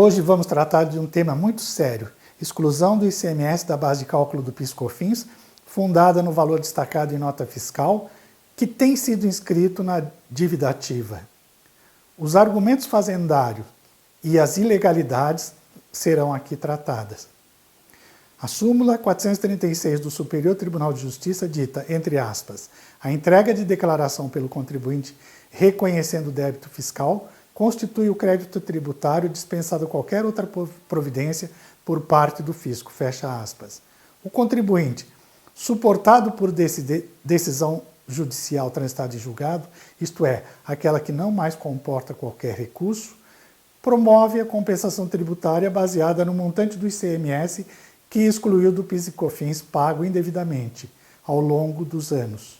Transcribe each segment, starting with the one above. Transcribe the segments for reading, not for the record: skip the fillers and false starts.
Hoje vamos tratar de um tema muito sério, exclusão do ICMS da base de cálculo do PIS/COFINS, fundada no valor destacado em nota fiscal, que tem sido inscrito na dívida ativa. Os argumentos fazendários e as ilegalidades serão aqui tratadas. A súmula 436 do Superior Tribunal de Justiça dita, entre aspas, a entrega de declaração pelo contribuinte reconhecendo o débito fiscal constitui o crédito tributário dispensado qualquer outra providência por parte do fisco, fecha aspas. O contribuinte, suportado por decisão judicial transitada em julgado, isto é, aquela que não mais comporta qualquer recurso, promove a compensação tributária baseada no montante do ICMS que excluiu do PIS e COFINS pago indevidamente ao longo dos anos.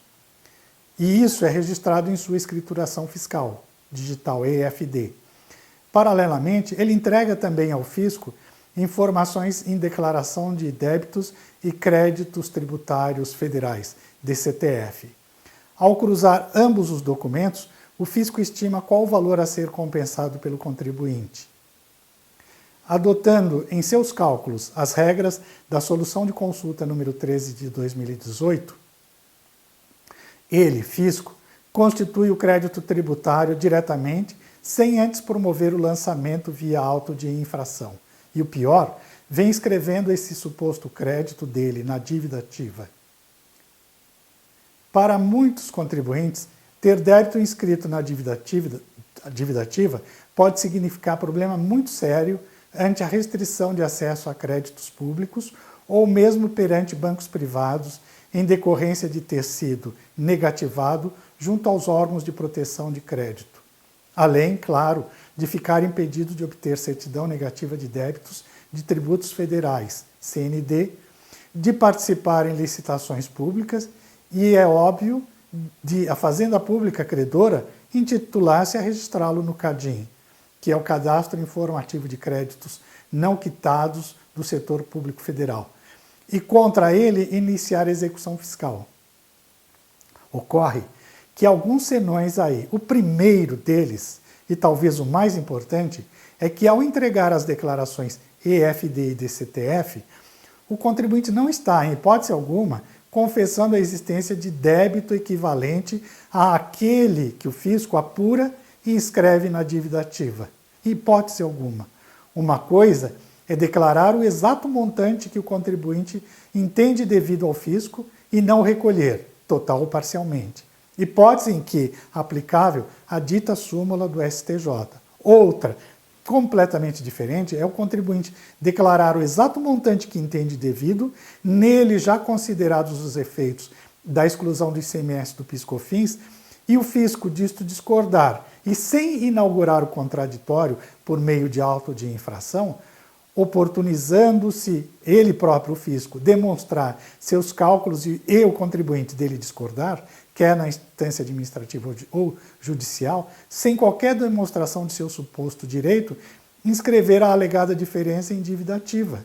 E isso é registrado em sua escrituração fiscal, digital EFD. Paralelamente, ele entrega também ao fisco informações em declaração de débitos e créditos tributários federais, DCTF. Ao cruzar ambos os documentos, o fisco estima qual o valor a ser compensado pelo contribuinte. Adotando em seus cálculos as regras da Solução de Consulta número 13 de 2018, ele, fisco, constitui o crédito tributário diretamente, sem antes promover o lançamento via auto de infração. E o pior, vem escrevendo esse suposto crédito dele na dívida ativa. Para muitos contribuintes, ter débito inscrito na dívida ativa pode significar problema muito sério ante a restrição de acesso a créditos públicos ou mesmo perante bancos privados em decorrência de ter sido negativado junto aos órgãos de proteção de crédito. Além, claro, de ficar impedido de obter certidão negativa de débitos de tributos federais, CND, de participar em licitações públicas e, é óbvio, de a Fazenda Pública credora intitular-se a registrá-lo no CADIM, que é o Cadastro Informativo de Créditos Não Quitados do Setor Público Federal, e contra ele iniciar a execução fiscal. Ocorre que alguns senões aí, o primeiro deles, e talvez o mais importante, é que ao entregar as declarações EFD e DCTF, o contribuinte não está, em hipótese alguma, confessando a existência de débito equivalente àquele que o fisco apura e inscreve na dívida ativa. Em hipótese alguma. Uma coisa é declarar o exato montante que o contribuinte entende devido ao fisco e não recolher, total ou parcialmente. Hipótese em que aplicável a dita súmula do STJ. Outra, completamente diferente, é o contribuinte declarar o exato montante que entende devido, nele já considerados os efeitos da exclusão do ICMS do PIS/COFINS, e o fisco disto discordar, e sem inaugurar o contraditório por meio de auto de infração, oportunizando-se ele próprio, o fisco, demonstrar seus cálculos e o contribuinte dele discordar, quer na instância administrativa ou judicial, sem qualquer demonstração de seu suposto direito, inscrever a alegada diferença em dívida ativa.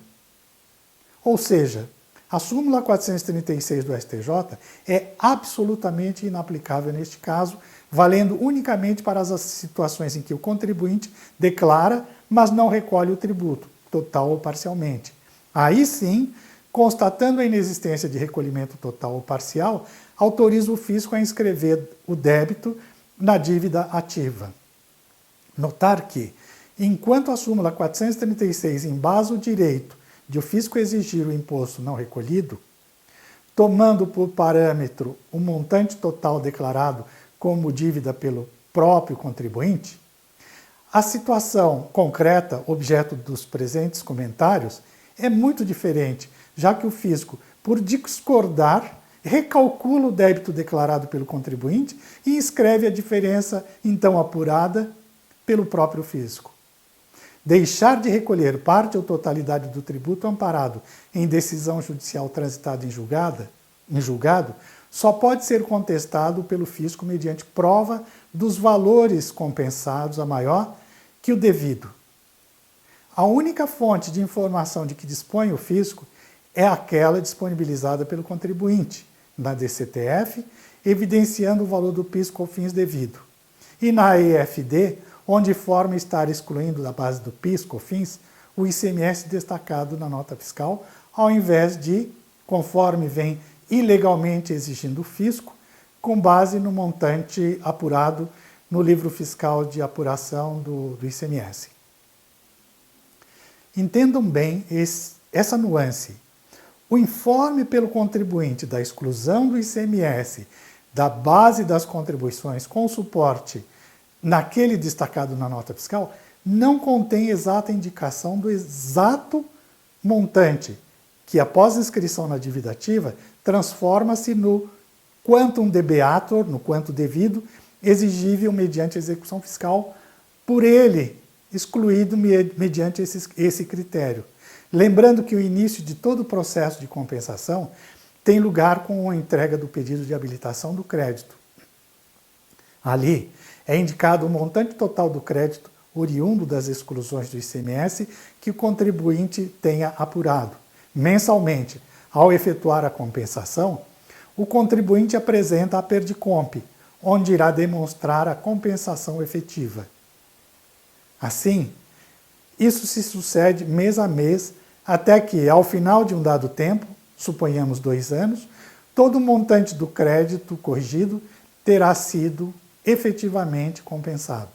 Ou seja, a súmula 436 do STJ é absolutamente inaplicável neste caso, valendo unicamente para as situações em que o contribuinte declara, mas não recolhe o tributo, total ou parcialmente. Aí sim, constatando a inexistência de recolhimento total ou parcial, autoriza o fisco a inscrever o débito na dívida ativa. Notar que, enquanto a súmula 436 embasa o direito de o fisco exigir o imposto não recolhido, tomando por parâmetro o montante total declarado como dívida pelo próprio contribuinte, a situação concreta, objeto dos presentes comentários, é muito diferente, já que o fisco, por discordar, recalcula o débito declarado pelo contribuinte e inscreve a diferença então apurada pelo próprio fisco. Deixar de recolher parte ou totalidade do tributo amparado em decisão judicial transitada em julgado só pode ser contestado pelo fisco mediante prova dos valores compensados a maior que o devido. A única fonte de informação de que dispõe o fisco é aquela disponibilizada pelo contribuinte, na DCTF, evidenciando o valor do PIS/COFINS devido. E na EFD, onde forma estar excluindo da base do PIS/COFINS o ICMS destacado na nota fiscal, ao invés de, conforme vem ilegalmente exigindo o fisco, com base no montante apurado no livro fiscal de apuração do ICMS. Entendam bem essa nuance. O informe pelo contribuinte da exclusão do ICMS da base das contribuições com suporte naquele destacado na nota fiscal não contém exata indicação do exato montante, que após inscrição na dívida ativa transforma-se no quantum debeatur, no quanto devido, exigível mediante execução fiscal, por ele excluído mediante esse critério. Lembrando que o início de todo o processo de compensação tem lugar com a entrega do pedido de habilitação do crédito. Ali é indicado o montante total do crédito oriundo das exclusões do ICMS que o contribuinte tenha apurado. Mensalmente, ao efetuar a compensação, o contribuinte apresenta a Perdicomp, onde irá demonstrar a compensação efetiva. Assim, isso se sucede mês a mês, até que, ao final de um dado tempo, suponhamos 2 anos, todo o montante do crédito corrigido terá sido efetivamente compensado.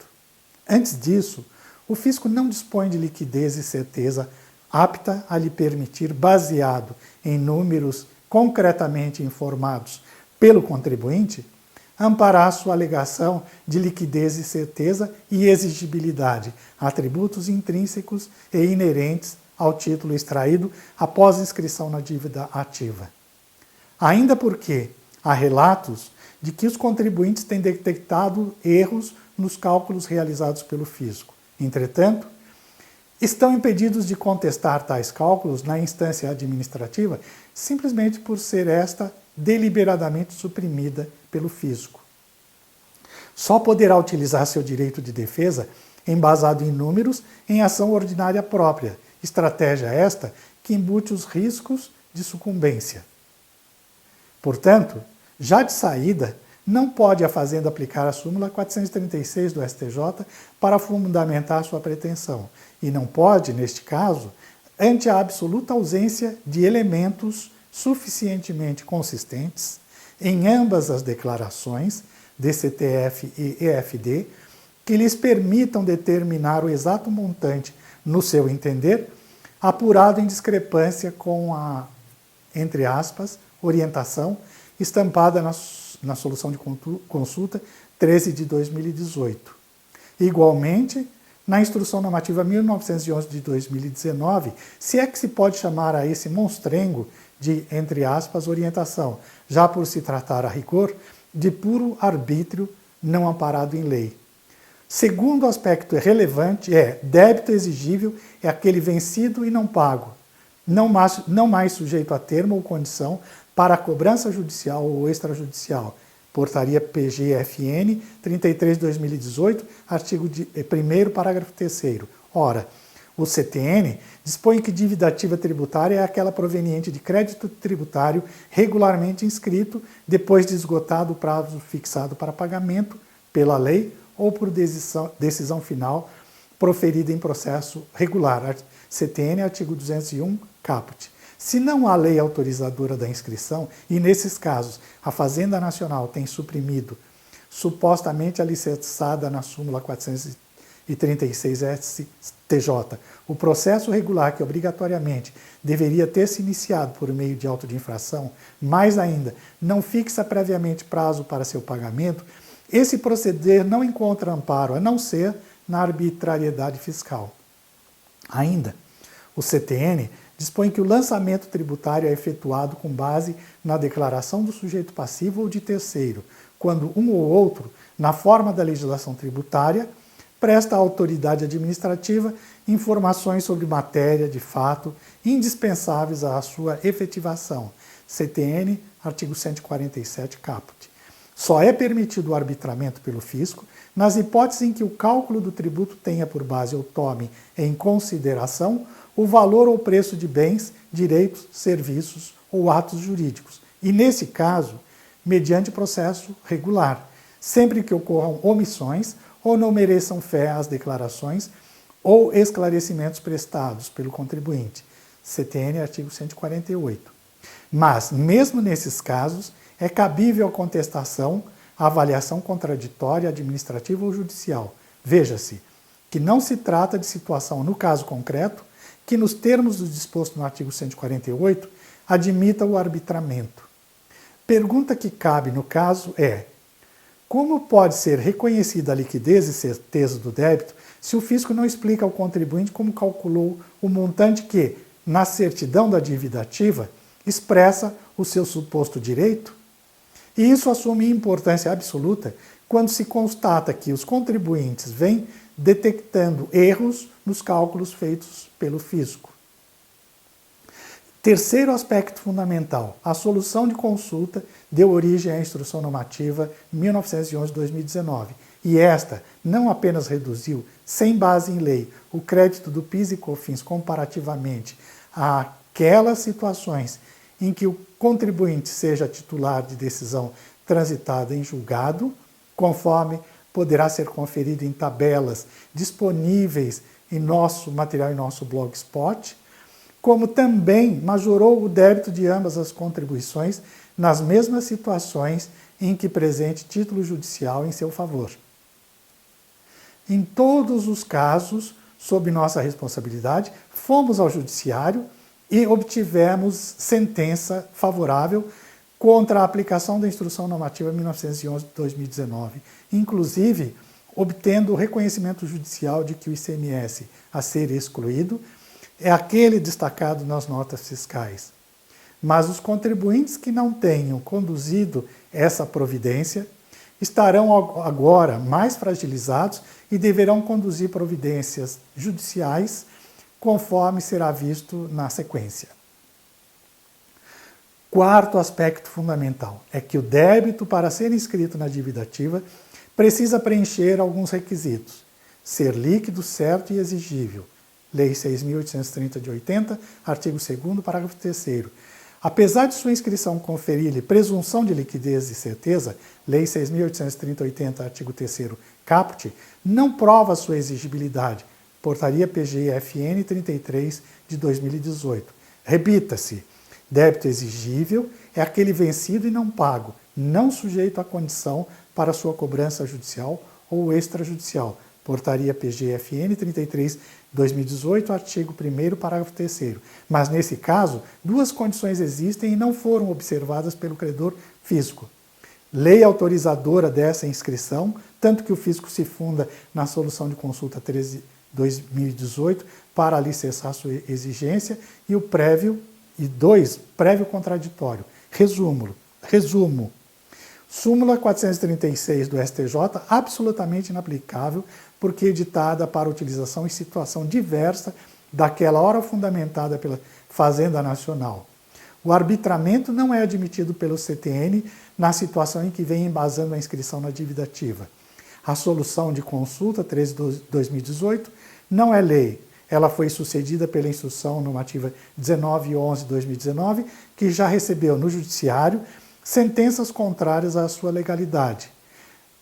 Antes disso, o fisco não dispõe de liquidez e certeza apta a lhe permitir, baseado em números concretamente informados pelo contribuinte, amparar sua alegação de liquidez e certeza e exigibilidade, atributos intrínsecos e inerentes ao título extraído após inscrição na dívida ativa. Ainda porque há relatos de que os contribuintes têm detectado erros nos cálculos realizados pelo fisco. Entretanto, estão impedidos de contestar tais cálculos na instância administrativa simplesmente por ser esta deliberadamente suprimida pelo fisco. Só poderá utilizar seu direito de defesa embasado em números em ação ordinária própria, estratégia esta que embute os riscos de sucumbência. Portanto, já de saída, não pode a Fazenda aplicar a súmula 436 do STJ para fundamentar sua pretensão, e não pode, neste caso, ante a absoluta ausência de elementos suficientemente consistentes em ambas as declarações, DCTF e EFD, que lhes permitam determinar o exato montante, no seu entender, apurado em discrepância com a, entre aspas, orientação estampada na solução de consulta 13 de 2018. Igualmente, na Instrução Normativa 1911 de 2019, se é que se pode chamar a esse monstrengo de, entre aspas, orientação, já por se tratar a rigor de puro arbítrio não amparado em lei. Segundo aspecto relevante débito exigível é aquele vencido e não pago, não mais sujeito a termo ou condição para a cobrança judicial ou extrajudicial. Portaria PGFN 33/2018, artigo 1º, parágrafo 3º. Ora, o CTN dispõe que dívida ativa tributária é aquela proveniente de crédito tributário regularmente inscrito depois de esgotado o prazo fixado para pagamento pela lei ou por decisão final proferida em processo regular. CTN, artigo 201, caput. Se não há lei autorizadora da inscrição, e nesses casos a Fazenda Nacional tem suprimido, supostamente alicerçada na súmula 436 STJ, o processo regular que obrigatoriamente deveria ter se iniciado por meio de auto de infração, mais ainda, não fixa previamente prazo para seu pagamento, esse proceder não encontra amparo, a não ser na arbitrariedade fiscal. Ainda, o CTN dispõe que o lançamento tributário é efetuado com base na declaração do sujeito passivo ou de terceiro, quando um ou outro, na forma da legislação tributária, presta à autoridade administrativa informações sobre matéria de fato indispensáveis à sua efetivação. CTN, artigo 147, caput. Só é permitido o arbitramento pelo fisco nas hipóteses em que o cálculo do tributo tenha por base ou tome em consideração o valor ou preço de bens, direitos, serviços ou atos jurídicos, e, nesse caso, mediante processo regular, sempre que ocorram omissões ou não mereçam fé às declarações ou esclarecimentos prestados pelo contribuinte. CTN, artigo 148. Mas, mesmo nesses casos, é cabível a contestação, a avaliação contraditória, administrativa ou judicial. Veja-se que não se trata de situação, no caso concreto, que nos termos do disposto no artigo 148, admita o arbitramento. Pergunta que cabe no caso é: como pode ser reconhecida a liquidez e certeza do débito se o fisco não explica ao contribuinte como calculou o montante que, na certidão da dívida ativa, expressa o seu suposto direito? E isso assume importância absoluta quando se constata que os contribuintes vêm detectando erros nos cálculos feitos pelo fisco. Terceiro aspecto fundamental: a solução de consulta deu origem à Instrução Normativa 1911/2019, e esta não apenas reduziu, sem base em lei, o crédito do PIS e COFINS comparativamente àquelas situações em que o contribuinte seja titular de decisão transitada em julgado, conforme poderá ser conferido em tabelas disponíveis em nosso material, em nosso blogspot, como também majorou o débito de ambas as contribuições nas mesmas situações em que presente título judicial em seu favor. Em todos os casos, sob nossa responsabilidade, fomos ao judiciário e obtivemos sentença favorável contra a aplicação da Instrução Normativa 1911/2019, inclusive obtendo o reconhecimento judicial de que o ICMS a ser excluído é aquele destacado nas notas fiscais. Mas os contribuintes que não tenham conduzido essa providência estarão agora mais fragilizados e deverão conduzir providências judiciais, conforme será visto na sequência. Quarto aspecto fundamental é que o débito, para ser inscrito na dívida ativa, precisa preencher alguns requisitos: ser líquido, certo e exigível. Lei 6.830 de 80, artigo 2º, parágrafo 3º. Apesar de sua inscrição conferir-lhe presunção de liquidez e certeza, Lei 6.830/80, artigo 3º, caput, não prova sua exigibilidade. Portaria PGFN 33 de 2018. Repita-se: débito exigível é aquele vencido e não pago, não sujeito à condição para sua cobrança judicial ou extrajudicial. Portaria PGFN 33 de 2018, artigo 1º, parágrafo 3º. Mas, nesse caso, duas condições existem e não foram observadas pelo credor fisco. Lei autorizadora dessa inscrição, tanto que o fisco se funda na solução de consulta 13/2018 para alicerçar sua exigência, e o prévio, e 2, prévio contraditório. Resumo. Súmula 436 do STJ, absolutamente inaplicável, porque editada para utilização em situação diversa daquela hora fundamentada pela Fazenda Nacional. O arbitramento não é admitido pelo CTN na situação em que vem embasando a inscrição na dívida ativa. A solução de consulta 13/2018 não é lei. Ela foi sucedida pela Instrução Normativa 1911/2019, que já recebeu no Judiciário sentenças contrárias à sua legalidade.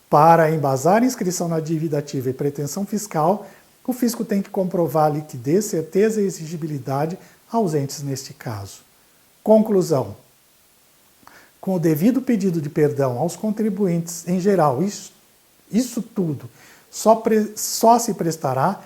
Para embasar inscrição na dívida ativa e pretensão fiscal, o fisco tem que comprovar liquidez, certeza e exigibilidade ausentes neste caso. Conclusão: com o devido pedido de perdão aos contribuintes em geral, isso tudo só se prestará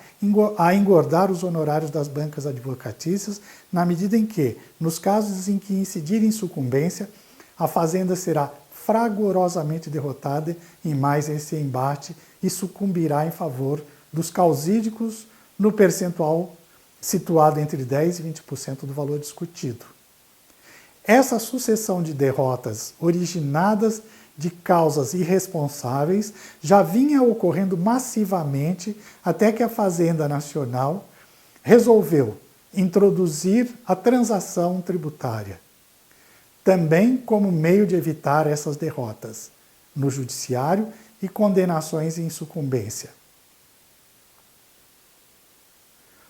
a engordar os honorários das bancas advocatícias, na medida em que, nos casos em que incidir em sucumbência, a Fazenda será fragorosamente derrotada em mais esse embate e sucumbirá em favor dos causídicos no percentual situado entre 10% e 20% do valor discutido. Essa sucessão de derrotas originadas de causas irresponsáveis já vinha ocorrendo massivamente até que a Fazenda Nacional resolveu introduzir a transação tributária, também como meio de evitar essas derrotas no judiciário e condenações em sucumbência.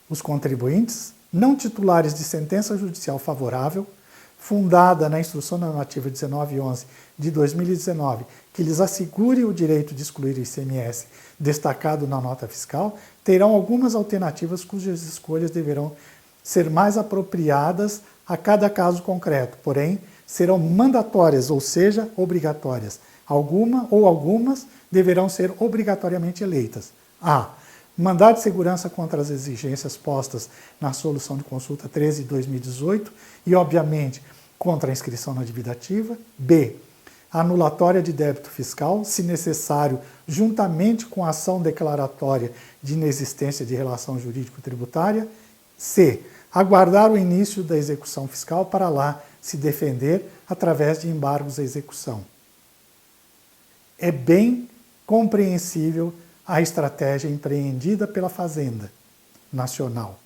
Os contribuintes, não titulares de sentença judicial favorável, fundada na Instrução Normativa 1911 de 2019, que lhes assegure o direito de excluir o ICMS destacado na nota fiscal, terão algumas alternativas cujas escolhas deverão ser mais apropriadas a cada caso concreto, porém serão mandatórias, ou seja, obrigatórias. Algumas deverão ser obrigatoriamente eleitas. A. Mandado de segurança contra as exigências postas na solução de consulta 13 de 2018 e, obviamente, contra a inscrição na dívida ativa. B. Anulatória de débito fiscal, se necessário, juntamente com a ação declaratória de inexistência de relação jurídico-tributária. C. Aguardar o início da execução fiscal para lá se defender através de embargos à execução. É bem compreensível a estratégia empreendida pela Fazenda Nacional.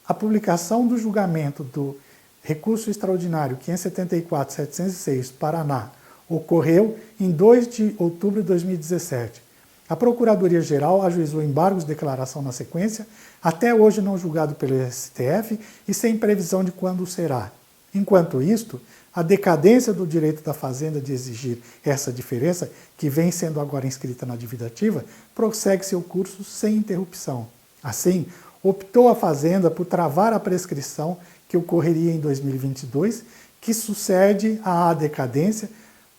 A publicação do julgamento do recurso extraordinário 574.706, Paraná, ocorreu em 2 de outubro de 2017. A Procuradoria-Geral ajuizou embargos de declaração na sequência, até hoje não julgado pelo STF e sem previsão de quando será. Enquanto isto, a decadência do direito da Fazenda de exigir essa diferença, que vem sendo agora inscrita na dívida ativa, prossegue seu curso sem interrupção. Assim, optou a Fazenda por travar a prescrição que ocorreria em 2022, que sucede à decadência,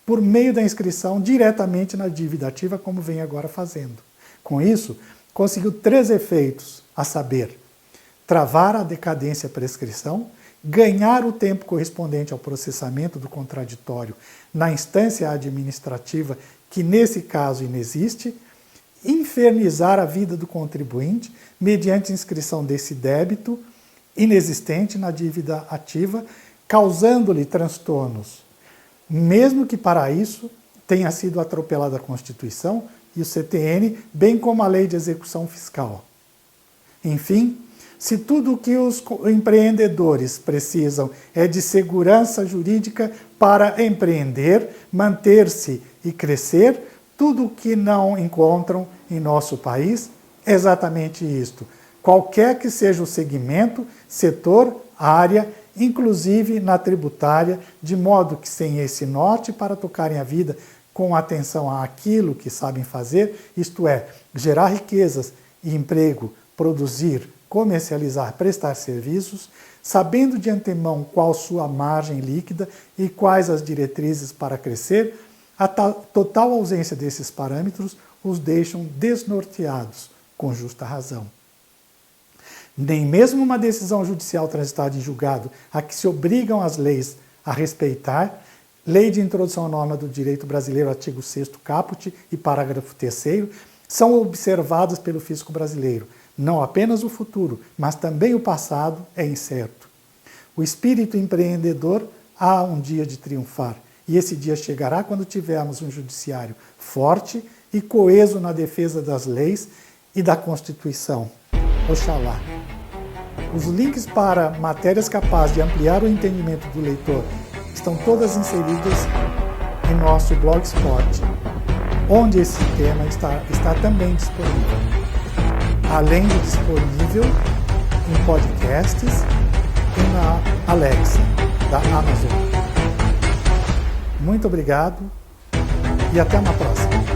por meio da inscrição diretamente na dívida ativa, como vem agora fazendo. Com isso, conseguiu 3 efeitos, a saber, travar a decadência e a prescrição, ganhar o tempo correspondente ao processamento do contraditório na instância administrativa, que nesse caso inexiste, infernizar a vida do contribuinte mediante inscrição desse débito inexistente na dívida ativa, causando-lhe transtornos, mesmo que para isso tenha sido atropelada a Constituição e o CTN, bem como a Lei de Execução Fiscal. Enfim, se tudo o que os empreendedores precisam é de segurança jurídica para empreender, manter-se e crescer, tudo o que não encontram em nosso país é exatamente isto. Qualquer que seja o segmento, setor, área, inclusive na tributária, de modo que sem esse norte para tocarem a vida com atenção àquilo que sabem fazer, isto é, gerar riquezas e emprego, produzir, comercializar, prestar serviços, sabendo de antemão qual sua margem líquida e quais as diretrizes para crescer, a total ausência desses parâmetros os deixam desnorteados, com justa razão. Nem mesmo uma decisão judicial transitada em julgado, a que se obrigam as leis a respeitar, Lei de Introdução à Norma do Direito Brasileiro, artigo 6º caput e parágrafo 3º, são observadas pelo fisco brasileiro. Não apenas o futuro, mas também o passado é incerto. O espírito empreendedor há um dia de triunfar, e esse dia chegará quando tivermos um judiciário forte e coeso na defesa das leis e da Constituição. Oxalá. Os links para matérias capazes de ampliar o entendimento do leitor estão todas inseridas em nosso blogspot, onde esse tema está também disponível. Além de disponível em podcasts e na Alexa, da Amazon. Muito obrigado e até uma próxima.